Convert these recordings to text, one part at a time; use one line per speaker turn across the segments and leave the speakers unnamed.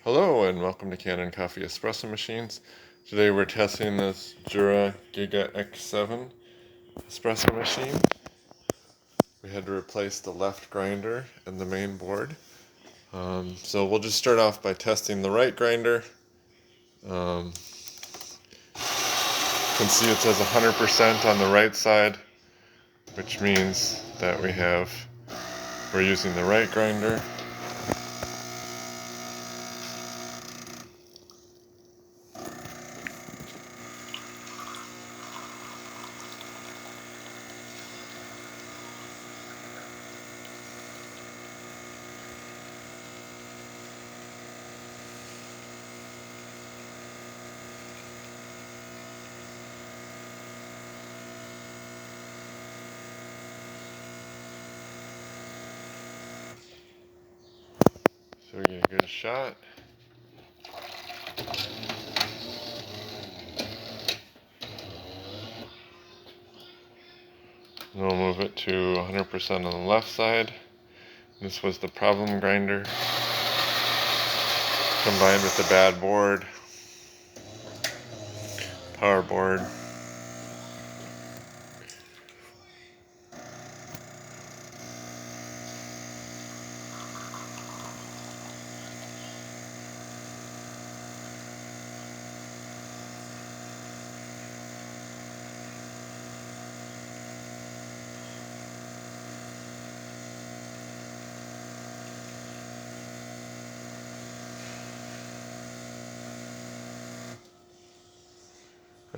Hello and welcome to Kanen Coffee Espresso Machines. Today we're testing this Jura Giga X7 espresso machine. We had to replace the left grinder and the main board. So we'll just start off by testing the right grinder. You can see it says 100% on the right side, which means that we're using the right grinder. So we're going to give it a shot. And we'll move it to 100% on the left side. This was the problem grinder, combined with the bad board, power board.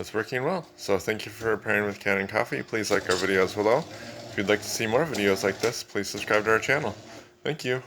It's working well. So thank you for pairing with Kanen Coffee. Please like our videos below. If you'd like to see more videos like this, please subscribe to our channel. Thank you.